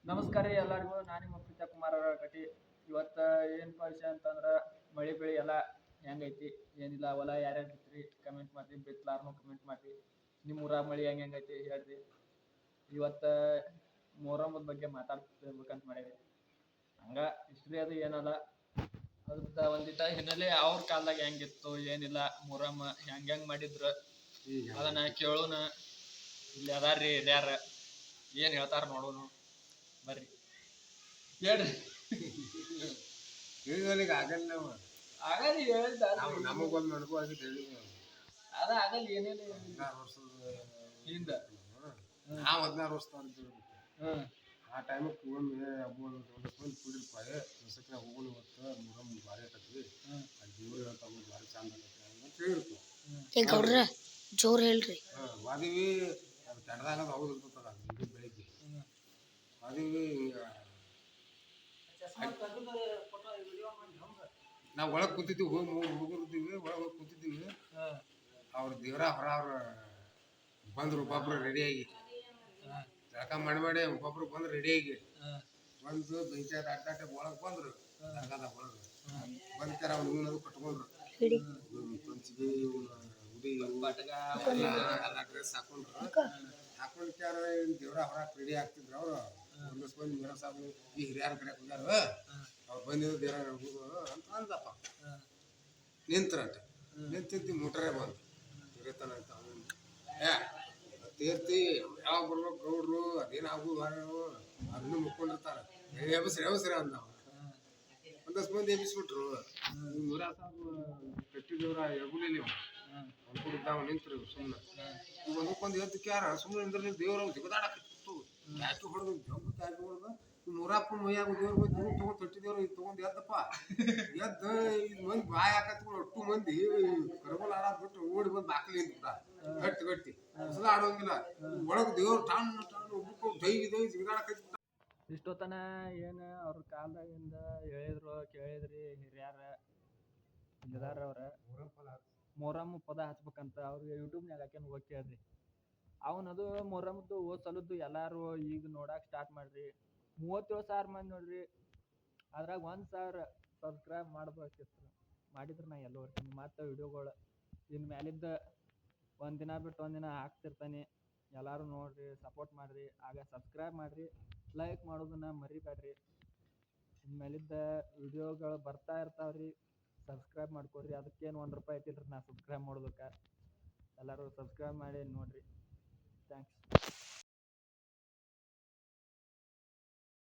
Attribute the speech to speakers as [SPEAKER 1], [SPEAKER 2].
[SPEAKER 1] ನಮಸ್ಕಾರ ರೀ ಎಲ್ಲರಿಗೂ. ನಾನು ನಿಮ್ಮ ಪ್ರೀತ ಕುಮಾರ್ ಅವರ ಕಟಿ. ಇವತ್ತು ಏನಪ್ಪ ವಿಷಯ ಅಂತಂದ್ರೆ ಮಳೆ ಬೆಳೆ ಎಲ್ಲ ಹೆಂಗೈತಿ ಏನಿಲ್ಲ ಹೊಲ ಯಾರ್ಯಾರು ಬಿತ್ರಿ ಕಮೆಂಟ್ ಮಾಡಿರಿ, ಬಿತ್ತಲಾರ್ನು ಕಮೆಂಟ್ ಮಾಡಿರಿ. ನಿಮ್ಮ ಊರಾಗ ಮಳೆ ಹೆಂಗೈತಿ ಹೇಳ್ರಿ. ಇವತ್ತು ಮೊಹರಮ್ಮದ ಬಗ್ಗೆ ಮಾತಾಡ್ಬೇಕಂತ ಮಾಡೀವಿ. ಹಂಗ ಹಿಸ್ಟ್ರಿ ಅದು ಏನಲ್ಲ, ಅದ್ರದ್ದು ಒಂದಿಟ ಹಿನ್ನೆಲೆ ಅವ್ರ ಕಾಲದಾಗ ಹೆಂಗಿತ್ತು ಏನಿಲ್ಲ, ಮೊಹರಮ್ಮ ಹೆಂಗೆ ಮಾಡಿದ್ರು ಅದನ್ನ ಕೇಳೋಣ. ಇಲ್ಲಿ ಅದಾರ್ರಿ ಹಿರಿಯಾರ, ಏನು ಹೇಳ್ತಾರ ನೋಡೋಣ ಬರ್ರಿ ಹೇಳ್ರಿ.
[SPEAKER 2] ಹೇಳಿದವನಿಗೆ ಆಗಲ್ಲ ನಾವು
[SPEAKER 1] ಆಗಲ್ಲ ಹೇಳ್ದ
[SPEAKER 2] ನಮಗೊಂದು ನಡ್ಕೋ ಆಗಿದ್ದು ಹೇಳಿ
[SPEAKER 1] ಅದ ಆಗಲ್ಲ ಏನೇನು
[SPEAKER 2] 16 ವರ್ಷದ
[SPEAKER 1] ಹಿಂದ
[SPEAKER 2] ನಾವು 16 ವರ್ಷ ಆ ಟೈಮಕ್ಕೆ ಒಮ್ಮೆ ಹಬ್ಬ ಕುಡಿರ್ಪಾಯ ಹೊಸಕ್ಕಿನ ಹೋಗೋಣ ಇವತ್ತು ಮುರಮ್ ಭಾರಿ ಆಕತ್ವಿ, ಆ ದೇವ್ರು ಹೇಳ್ತಾವ ಭಾರಿ ಚಂದ ಆಗತ್ತೆ ಅಂತ ಹೇಳಿರ್ತೀವಿ.
[SPEAKER 3] ಜೋರ್ ಹೇಳ್ರಿ.
[SPEAKER 2] ವಾದಿವಿ ಅದು ಕೆಡದಾಗ ಹೌದು ಇರ್ತದ ಅದು ಬೆಳಿಗ್ಗೆ ವಾದಿವಿ. ನಾವು ಒಳಗೆ ಕೂತಿದ್ದೀವಿ, ಹೋಗಿ ಹುಡುಗರು ಇದ್ದೀವಿ, ಒಳಗೆ ಹೋಗಿ ಕೂತಿದ್ದೀವಿ. ಅವ್ರ ದೇವ್ರ ಹೊರ ಅವ್ರ ಬಂದ್ರು ಒಬ್ಬೊಬ್ರು ರೆಡಿಯಾಗಿ ಜಳಕ ಮಾಡಿ ಒಬ್ಬೊಬ್ರು ಬಂದ್ರು ರೆಡಿಯಾಗಿ ಬಂದು ಬೆಂಕಿ ಅಡ್ಡಾಟ ಒಳಗೆ ಬಂದ್ರು. ಜಳಕದ ಒಳಗೆ ಬಂದ್ಕಾರ ಅವ್ನು ಇವನದು ಕಟ್ಕೊಂಡ್ರು, ಪಂಚಿಗೆ ಉಡಿ ಎಲ್ಲ ಡ್ರೆಸ್ ಹಾಕೊಂಡ್ಕ್ಯಾರ ದೇವ್ರ ಹೊರಗೆ ರೆಡಿ ಆಗ್ತಿದ್ರು. ಅವರು ಒಂದಷ್ಟು ಮಂದಿ ಮೇರ ಸಾಬು ಈ ಹಿರಿಯಾರ ಕಡೆ ಹೋಗ್ಯಾರ, ಅವ್ರು ಬಂದಿದ್ದು ದೇವ್ರ ಹುಡುಗರು ಅಂತ ಅಂದಪ್ಪ. ನಿಂತ್ರಂಟ ನಿಂತಿದ್ದು ಮುಟ್ರೆ ಬಂದು ಹಿರೇತನ ಅಂತ ತೀರ್ತಿ ಯಾವ ಬರ್ಬೇಕು ಗೌಡ್ರು ಅದೇನು ಆಗುದು ಅದನ್ನು ಮುಕ್ಕೊಂಡಿರ್ತಾರ. ಎಬಸ್ರಿ ಅಂದ ಒಂದಷ್ಟು ಮಂದಿ ಎಬ್ಬಿಸ್ಬಿಟ್ರು. ನೂರ ಸಾಬು ಕಟ್ಟಿದವ್ರ ಎಗುಲಿಲ್ಲ ಅನ್ಕೊಂಡಿದ್ದಾವ ನಿಂತ್ರು ಸುಮ್ಮನೆ. ಈಗ ಒಂದಕ್ಕೊಂದು ಎದ್ದಕ್ಕೆ ಯಾರ ಸುಮ್ಮನೆ ನಿಂದ್ರೆ ದೇವ್ರ ಜಿಗದಾಡಕ್ಕಿತ್ತು, ಕ್ಯಾಚು ಹೊಡೆದು ಜಂಬು ಕ್ಯಾಚು ಹೊಡೆದು ನೂರಪ್ಪ ಮೈಯಾಗ ದೇವ್ರ ಬಂದು ನೀವು ತೊಗೊಂಡು ತೊಟ್ಟಿದೇವ್ರು ಇದು ತೊಗೊಂಡು ಎದ್ದಪ್ಪ ಎದ್ದು ಈಗ ಮಂದಿ ಬಾಯಿ ಹಾಕತ್ಕೊಂಡು ಒಟ್ಟು ಮಂದಿ ಕರಗೋಲ್ ಆಡಾಕ್ಬಿಟ್ಟು ಓಡಿ ಬಂದು ಬಾಕಲಿ ನಿಂತ್ಬಿಟ್ಟ ಗಟ್ಟಿ ಹೊಸದ ಆಡೋಂಗಿಲ್ಲ. ಒಳಗೆ ದೇವ್ರು ಟಾಣ್ ಒಬ್ಬಟ್ಟು ದೈವಿ ಜಿಗದಾಡಕೈತಿ.
[SPEAKER 1] ಇಷ್ಟೊತ್ತನ ಏನು ಅವ್ರ ಕಾಲದಾಗಿಂದ ಹೇಳಿದ್ರು ಕೇಳಿದ್ರಿ ಹಿರಿಯಾರ ಇಲ್ಲದಾರ ಅವ್ರ ಮೊಹರಮ್ ಪದ ಹಚ್ಬೇಕಂತ ಅವ್ರಿಗೆ ಯೂಟ್ಯೂಬ್ನಾಗ ಹಾಕ್ಯಾನ ಹೋಗಿ ಕೇಳ್ರಿ. ಅವನದು ಮೊಹರಮ್ದು ಸಲದ್ದು ಎಲ್ಲಾರು ಈಗ ನೋಡಕ್ಕೆ ಸ್ಟಾರ್ಟ್ ಮಾಡ್ರಿ. 37,000 ಮಂದಿ ನೋಡ್ರಿ, ಅದ್ರಾಗ 1,000 ಸಬ್ಸ್ಕ್ರೈಬ್ ಮಾಡ್ಬೇಕಿತ್ತು. ಮಾಡಿದ್ರೆ ನಾ ಎಲ್ಲ ಹೋಗ್ತೀನಿ ಮತ್ತು ವಿಡಿಯೋಗಳು ಇನ್ನು ಮ್ಯಾಲಿದ್ದ ಒಂದಿನ ಬಿಟ್ಟು ಒಂದಿನ ಹಾಕ್ತಿರ್ತಾನೆ. ಎಲ್ಲರೂ ನೋಡಿರಿ, ಸಪೋರ್ಟ್ ಮಾಡಿರಿ. ಆಗ ಸಬ್ಸ್ಕ್ರೈಬ್ ಮಾಡಿರಿ, ಲೈಕ್ ಮಾಡೋದನ್ನು ಮರಿಬೇಡ್ರಿ. ಇನ್ಮೇಲಿದ್ದ ವಿಡಿಯೋಗಳು ಬರ್ತಾ ಇರ್ತಾವ್ರಿ, ಸಬ್ಸ್ಕ್ರೈಬ್ ಮಾಡ್ಕೊಡ್ರಿ. ಅದಕ್ಕೇನು ₹1 ಐತಿಲ್ರಿ ನಾ ಸಬ್ಸ್ಕ್ರೈಬ್ ಮಾಡೋದಕ್ಕೆ. ಎಲ್ಲರೂ ಸಬ್ಸ್ಕ್ರೈಬ್ ಮಾಡಿ ನೋಡಿರಿ. ಥ್ಯಾಂಕ್ಸ್.